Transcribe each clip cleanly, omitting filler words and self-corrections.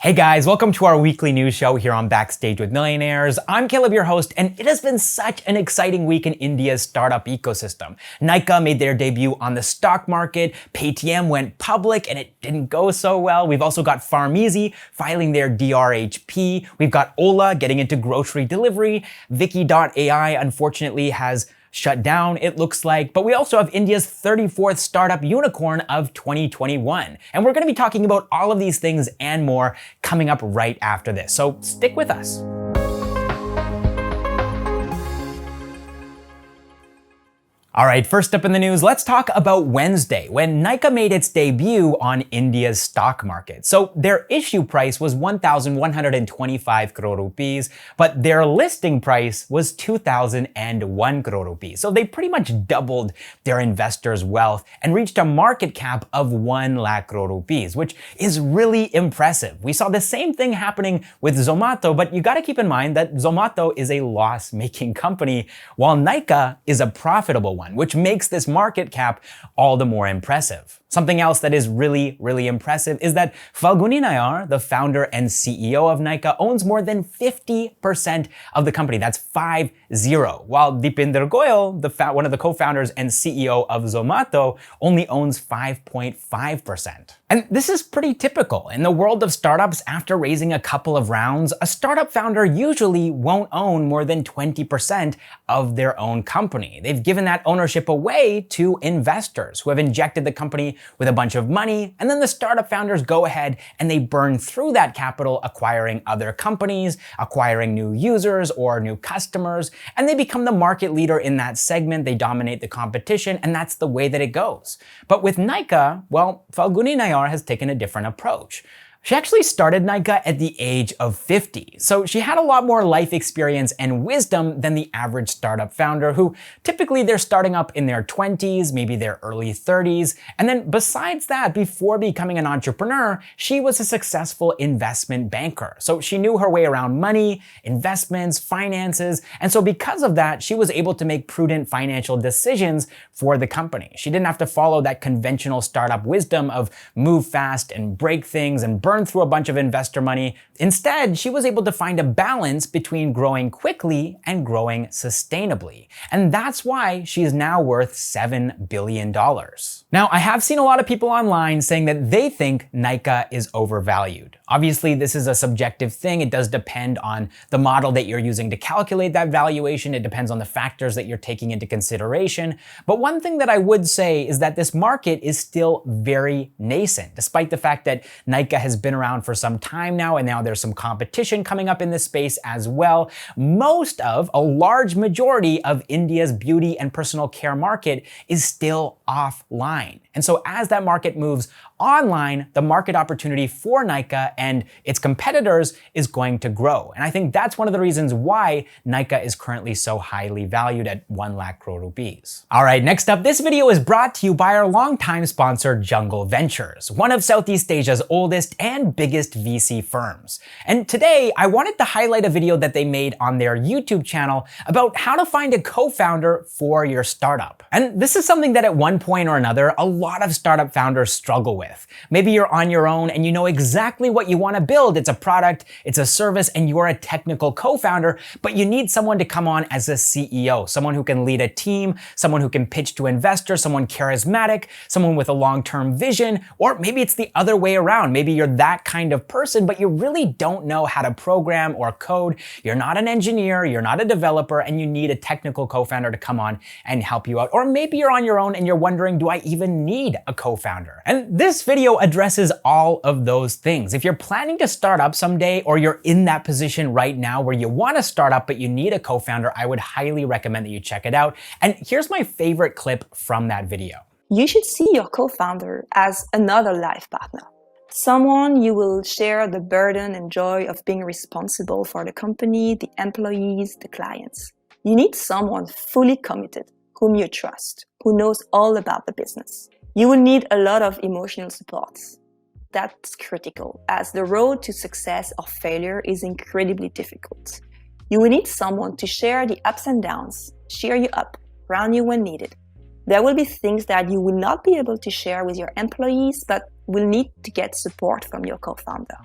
Hey guys, welcome to our weekly news show here on Backstage with Millionaires. I'm Caleb, your host, and it has been such an exciting week in India's startup ecosystem. Nykaa made their debut on the stock market, Paytm went public and it didn't go so well. We've also got PharmEasy filing their DRHP. We've got Ola getting into grocery delivery. Niki.ai unfortunately has shut down, it looks like, but we also have India's 34th startup unicorn of 2021. And we're gonna be talking about all of these things and more coming up right after this, so stick with us. All right, first up in the news, let's talk about Wednesday, when Nykaa made its debut on India's stock market. So their issue price was 1,125 crore rupees, but their listing price was 2,001 crore rupees. So they pretty much doubled their investors' wealth and reached a market cap of 1 lakh crore rupees, which is really impressive. We saw the same thing happening with Zomato, but you gotta keep in mind that Zomato is a loss-making company, while Nykaa is a profitable one, which makes this market cap all the more impressive. Something else that is really impressive is that Falguni Nayar, the founder and CEO of Nykaa, owns more than 50% of the company. That's 50, while Deepinder Goyal, one of the co-founders and CEO of Zomato, only owns 5.5%. And this is pretty typical. In the world of startups, after raising a couple of rounds, a startup founder usually won't own more than 20% of their own company. They've given that ownership away to investors who have injected the company with a bunch of money, and then the startup founders go ahead and they burn through that capital, acquiring other companies, acquiring new users or new customers, and they become the market leader in that segment. They dominate the competition, and that's the way that it goes. But with Nykaa, well, Falguni Nayar has taken a different approach. She actually started Nykaa at the age of 50, so she had a lot more life experience and wisdom than the average startup founder, who typically they're starting up in their 20s, maybe their early 30s, and then besides that, before becoming an entrepreneur, she was a successful investment banker. So she knew her way around money, investments, finances, and so because of that, she was able to make prudent financial decisions for the company. She didn't have to follow that conventional startup wisdom of move fast and break things and burn through a bunch of investor money. Instead, she was able to find a balance between growing quickly and growing sustainably. And that's why she is now worth $7 billion. Now, I have seen a lot of people online saying that they think Nykaa is overvalued. Obviously, this is a subjective thing. It does depend on the model that you're using to calculate that valuation. It depends on the factors that you're taking into consideration. But one thing that I would say is that this market is still very nascent, despite the fact that Nykaa has been around for some time now, and now there's some competition coming up in this space as well. A large majority of India's beauty and personal care market is still offline. And so as that market moves online, the market opportunity for Nykaa and its competitors is going to grow. And I think that's one of the reasons why Nykaa is currently so highly valued at 1 lakh crore rupees. All right, next up, this video is brought to you by our longtime sponsor, Jungle Ventures, one of Southeast Asia's oldest and biggest VC firms. And today, I wanted to highlight a video that they made on their YouTube channel about how to find a co-founder for your startup. And this is something that at one point or another, a lot of startup founders struggle with. Maybe you're on your own and you know exactly what you want to build. It's a product, it's a service, and you're a technical co-founder, but you need someone to come on as a CEO, someone who can lead a team, someone who can pitch to investors, someone charismatic, someone with a long-term vision, or maybe it's the other way around. Maybe you're that kind of person, but you really don't know how to program or code. You're not an engineer, you're not a developer, and you need a technical co-founder to come on and help you out. Or maybe you're on your own and you're wondering, do I even need a co-founder? And this video addresses all of those things. If you're planning to start up someday, or you're in that position right now where you want to start up but you need a co-founder, I would highly recommend that you check it out. And here's my favorite clip from that video. You should see your co-founder as another life partner. Someone you will share the burden and joy of being responsible for the company, the employees, the clients. You need someone fully committed, whom you trust, who knows all about the business. You will need a lot of emotional support. That's critical, as the road to success or failure is incredibly difficult. You will need someone to share the ups and downs, cheer you up, ground you when needed. There will be things that you will not be able to share with your employees, but will need to get support from your co-founder.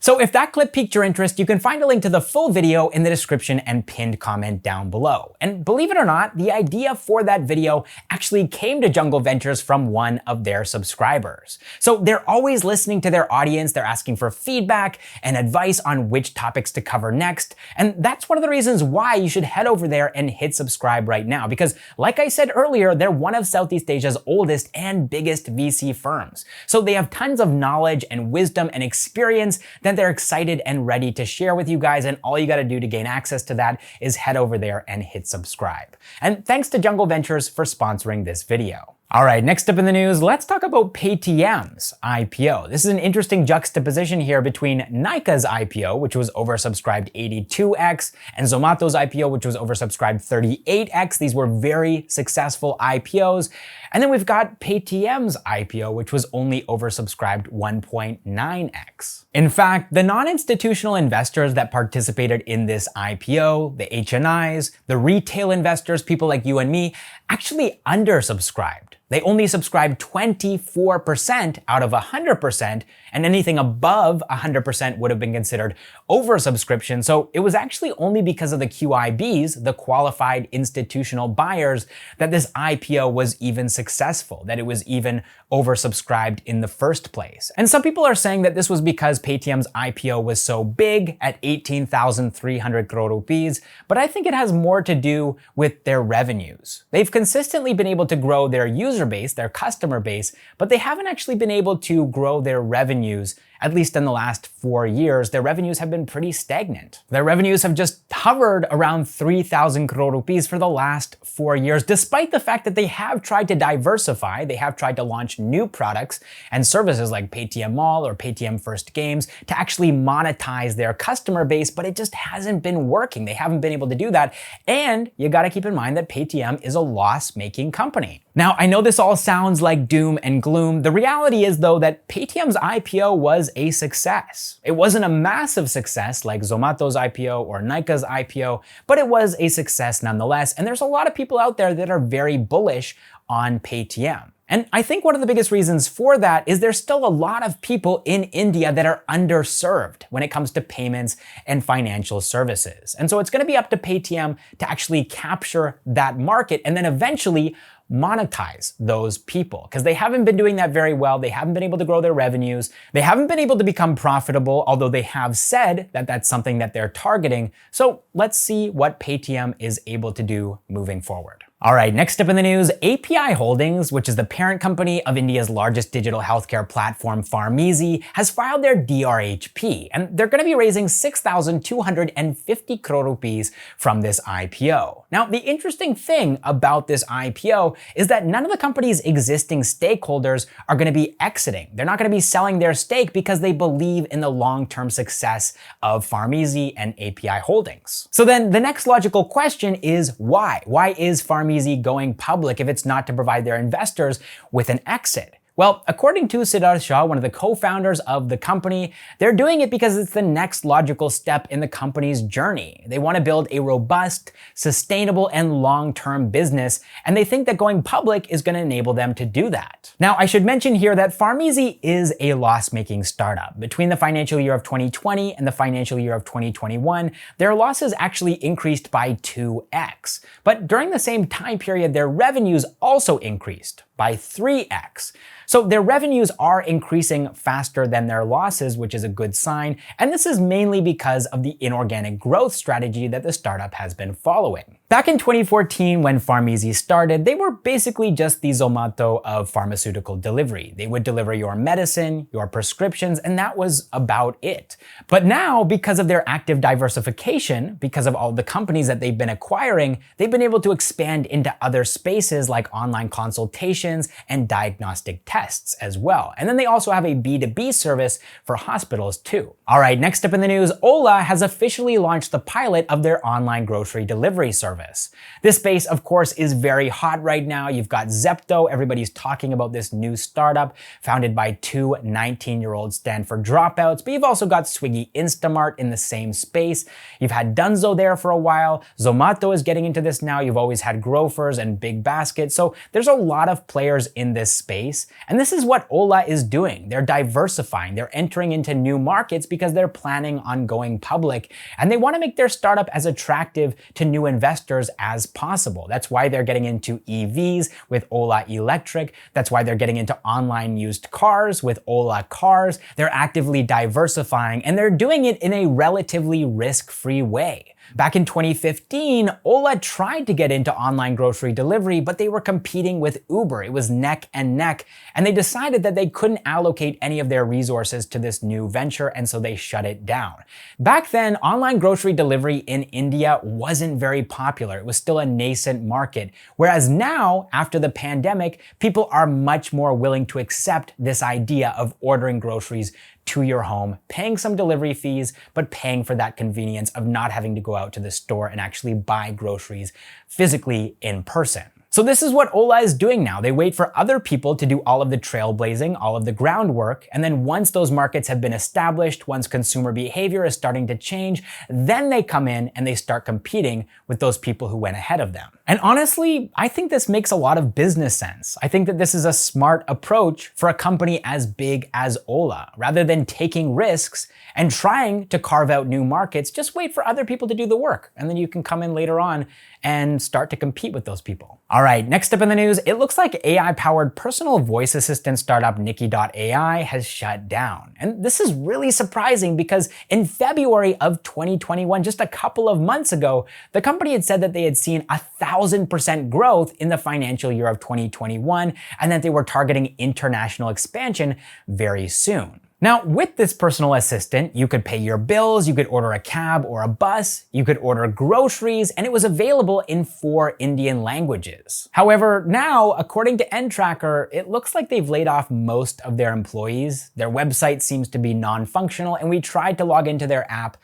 So if that clip piqued your interest, you can find a link to the full video in the description and pinned comment down below. And believe it or not, the idea for that video actually came to Jungle Ventures from one of their subscribers. So they're always listening to their audience, they're asking for feedback and advice on which topics to cover next. And that's one of the reasons why you should head over there and hit subscribe right now. Because like I said earlier, they're one of Southeast Asia's oldest and biggest VC firms. So they have tons of knowledge and wisdom and experience that they're excited and ready to share with you guys, and all you gotta do to gain access to that is head over there and hit subscribe. And thanks to Jungle Ventures for sponsoring this video. All right, next up in the news, let's talk about Paytm's IPO. This is an interesting juxtaposition here between Nykaa's IPO, which was oversubscribed 82x, and Zomato's IPO, which was oversubscribed 38x. These were very successful IPOs. And then we've got Paytm's IPO, which was only oversubscribed 1.9x. In fact, the non-institutional investors that participated in this IPO, the HNIs, the retail investors, people like you and me, actually undersubscribed. They only subscribed 24% out of 100%, and anything above 100% would have been considered oversubscription. So it was actually only because of the QIBs, the qualified institutional buyers, that this IPO was even successful, that it was even oversubscribed in the first place. And some people are saying that this was because Paytm's IPO was so big at 18,300 crore rupees, but I think it has more to do with their revenues. They've consistently been able to grow their user base, their customer base, but they haven't actually been able to grow their revenues. At least in the last 4 years, their revenues have been pretty stagnant. Their revenues have just hovered around 3,000 crore rupees for the last 4 years, despite the fact that they have tried to diversify, they have tried to launch new products and services like Paytm Mall or Paytm First Games to actually monetize their customer base, but it just hasn't been working. They haven't been able to do that. And you gotta keep in mind that Paytm is a loss-making company. Now, I know this all sounds like doom and gloom. The reality is though that Paytm's IPO was a success. It wasn't a massive success like Zomato's IPO or Nykaa's IPO, but it was a success nonetheless. And there's a lot of people out there that are very bullish on Paytm. And I think one of the biggest reasons for that is there's still a lot of people in India that are underserved when it comes to payments and financial services. And so it's gonna be up to Paytm to actually capture that market and then eventually monetize those people, because they haven't been doing that very well. They haven't been able to grow their revenues. They haven't been able to become profitable, although they have said that that's something that they're targeting. So let's see what Paytm is able to do moving forward. All right, next up in the news, API Holdings, which is the parent company of India's largest digital healthcare platform, PharmEasy, has filed their DRHP, and they're going to be raising 6,250 crore rupees from this IPO. Now, the interesting thing about this IPO is that none of the company's existing stakeholders are going to be exiting. They're not going to be selling their stake because they believe in the long-term success of PharmEasy and API Holdings. So then the next logical question is why? Why is PharmEasy going public if it's not to provide their investors with an exit? Well, according to Siddharth Shah, one of the co-founders of the company, they're doing it because it's the next logical step in the company's journey. They want to build a robust, sustainable, and long-term business, and they think that going public is going to enable them to do that. Now, I should mention here that PharmEasy is a loss-making startup. Between the financial year of 2020 and the financial year of 2021, their losses actually increased by 2x. But during the same time period, their revenues also increased by 3x. So their revenues are increasing faster than their losses, which is a good sign. And this is mainly because of the inorganic growth strategy that the startup has been following. Back in 2014, when PharmEasy started, they were basically just the Zomato of pharmaceutical delivery. They would deliver your medicine, your prescriptions, and that was about it. But now, because of their active diversification, because of all the companies that they've been acquiring, they've been able to expand into other spaces like online consultations and diagnostic tests as well. And then they also have a B2B service for hospitals too. All right, next up in the news, Ola has officially launched the pilot of their online grocery delivery service. service. This space, of course, is very hot right now. You've got Zepto. Everybody's talking about this new startup founded by two 19-year-old Stanford dropouts, but you've also got Swiggy Instamart in the same space. You've had Dunzo there for a while. Zomato is getting into this now. You've always had Grofers and Big Basket. So there's a lot of players in this space. And this is what Ola is doing. They're diversifying. They're entering into new markets because they're planning on going public. And they want to make their startup as attractive to new investors as possible. That's why they're getting into EVs with Ola Electric. That's why they're getting into online used cars with Ola Cars. They're actively diversifying, and they're doing it in a relatively risk-free way. Back in 2015, Ola tried to get into online grocery delivery, but they were competing with Uber. It was neck and neck, and they decided that they couldn't allocate any of their resources to this new venture, and so they shut it down. Back then, online grocery delivery in India wasn't very popular. It was still a nascent market, whereas now, after the pandemic, people are much more willing to accept this idea of ordering groceries to your home, paying some delivery fees, but paying for that convenience of not having to go out to the store and actually buy groceries physically in person. So this is what Ola is doing now. They wait for other people to do all of the trailblazing, all of the groundwork, and then once those markets have been established, once consumer behavior is starting to change, then they come in and they start competing with those people who went ahead of them. And honestly, I think this makes a lot of business sense. I think that this is a smart approach for a company as big as Ola. Rather than taking risks and trying to carve out new markets, just wait for other people to do the work, and then you can come in later on and start to compete with those people. All right, next up in the news, it looks like AI-powered personal voice assistant startup Niki.ai has shut down. And this is really surprising because in February of 2021, just a couple of months ago, the company had said that they had seen 1,000% growth in the financial year of 2021 and that they were targeting international expansion very soon. Now, with this personal assistant, you could pay your bills, you could order a cab or a bus, you could order groceries, and it was available in 4 Indian languages. However, now, according to NTracker, it looks like they've laid off most of their employees. Their website seems to be non-functional, and we tried to log into their app,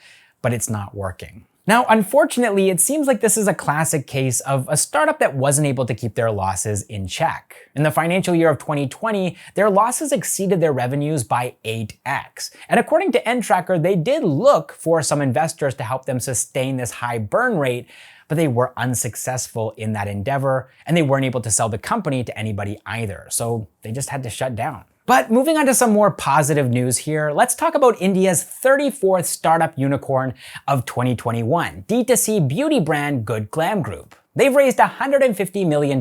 but it's not working. Now, unfortunately, it seems like this is a classic case of a startup that wasn't able to keep their losses in check. In the financial year of 2020, their losses exceeded their revenues by 8x. And according to NTracker, they did look for some investors to help them sustain this high burn rate, but they were unsuccessful in that endeavor, and they weren't able to sell the company to anybody either. So they just had to shut down. But moving on to some more positive news here, let's talk about India's 34th startup unicorn of 2021, D2C beauty brand Glamm Group. They've raised $150 million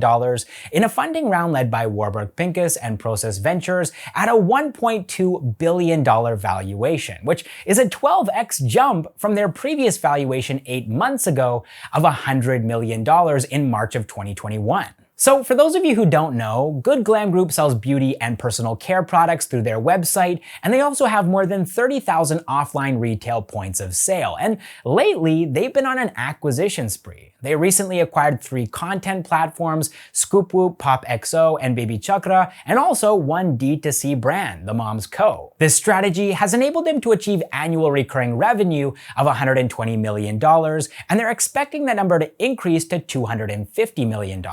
in a funding round led by Warburg Pincus and Process Ventures at a $1.2 billion valuation, which is a 12x jump from their previous valuation 8 months ago of $100 million in March of 2021. So for those of you who don't know, Glamm Group sells beauty and personal care products through their website, and they also have more than 30,000 offline retail points of sale. And lately, they've been on an acquisition spree. They recently acquired 3 content platforms, Scoopwhoop, PopXO, and Baby Chakra, and also one D2C brand, The Moms Co. This strategy has enabled them to achieve annual recurring revenue of $120 million, and they're expecting that number to increase to $250 million.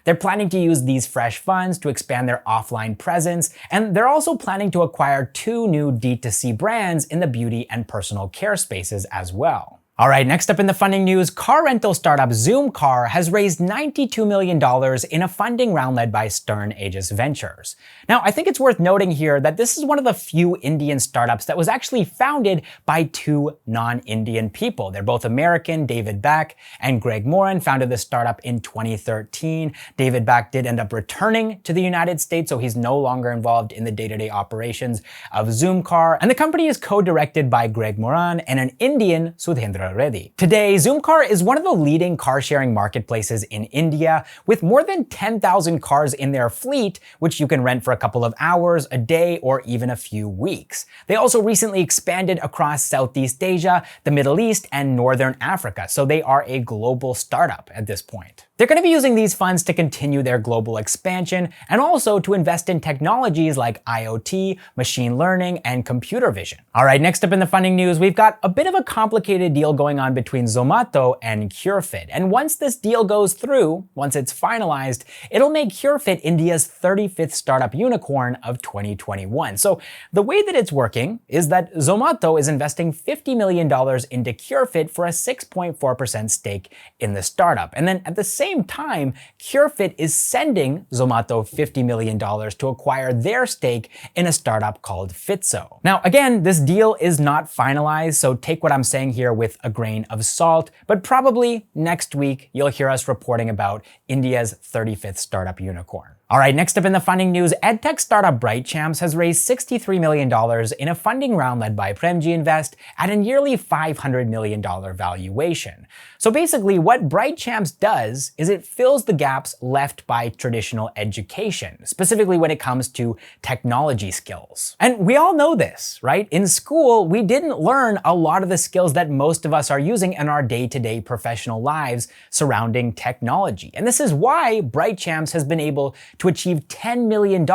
They're planning to use these fresh funds to expand their offline presence, and they're also planning to acquire 2 new D2C brands in the beauty and personal care spaces as well. All right, next up in the funding news, car rental startup Zoomcar has raised $92 million in a funding round led by Stern Aegis Ventures. Now, I think it's worth noting here that this is one of the few Indian startups that was actually founded by 2 non-Indian people. They're both American. David Back and Greg Moran founded the startup in 2013. David Back did end up returning to the United States, so he's no longer involved in the day-to-day operations of Zoomcar. And the company is co-directed by Greg Moran and an Indian, Sudhendra Reddy. Today, Zoomcar is one of the leading car-sharing marketplaces in India, with more than 10,000 cars in their fleet, which you can rent for a couple of hours, a day, or even a few weeks. They also recently expanded across Southeast Asia, the Middle East, and Northern Africa, so they are a global startup at this point. They're going to be using these funds to continue their global expansion and also to invest in technologies like IoT, machine learning, and computer vision. All right, next up in the funding news, we've got a bit of a complicated deal going on between Zomato and Curefit. And once this deal goes through, once it's finalized, it'll make Curefit India's 35th startup unicorn of 2021. So the way that it's working is that Zomato is investing $50 million into Curefit for a 6.4% stake in the startup. And then at the same time, Curefit is sending Zomato $50 million to acquire their stake in a startup called Fitso. Now, again, this deal is not finalized, so take what I'm saying here with a grain of salt, but probably next week you'll hear us reporting about India's 35th startup unicorn. All right, next up in the funding news, edtech startup BrightChamps has raised $63 million in a funding round led by PharmEasy Invest at a nearly $500 million valuation. So basically what BrightChamps does is it fills the gaps left by traditional education, specifically when it comes to technology skills. And we all know this, right? In school, we didn't learn a lot of the skills that most of us are using in our day-to-day professional lives surrounding technology. And this is why BrightChamps has been able to achieve $10 million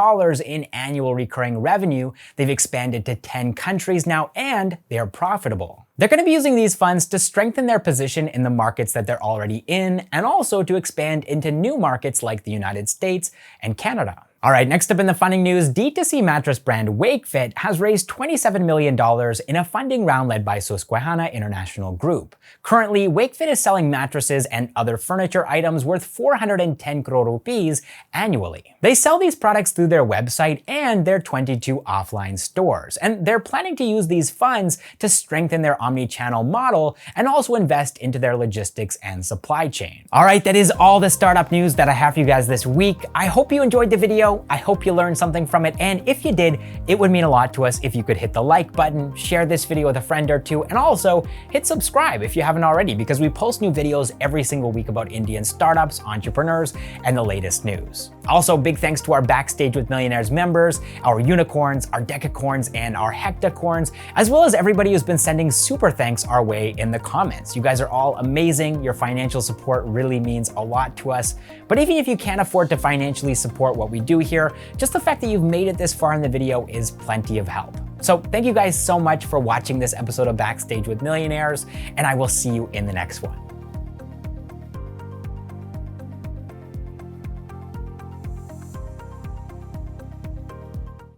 in annual recurring revenue. They've expanded to 10 countries now, and they are profitable. They're going to be using these funds to strengthen their position in the markets that they're already in, and also to expand into new markets like the United States and Canada. All right, next up in the funding news, D2C mattress brand Wakefit has raised $27 million in a funding round led by Susquehanna International Group. Currently, Wakefit is selling mattresses and other furniture items worth 410 crore rupees annually. They sell these products through their website and their 22 offline stores, and they're planning to use these funds to strengthen their omni-channel model and also invest into their logistics and supply chain. All right, that is all the startup news that I have for you guys this week. I hope you enjoyed the video. I hope you learned something from it, and if you did, it would mean a lot to us if you could hit the like button, share this video with a friend or two, and also hit subscribe if you haven't already, because we post new videos every single week about Indian startups, entrepreneurs, and the latest news. Also, big thanks to our Backstage with Millionaires members, our unicorns, our decacorns, and our hectacorns, as well as everybody who's been sending super thanks our way in the comments. You guys are all amazing. Your financial support really means a lot to us. But even if you can't afford to financially support what we do here, just the fact that you've made it this far in the video is plenty of help. So thank you guys so much for watching this episode of Backstage with Millionaires, and I will see you in the next one.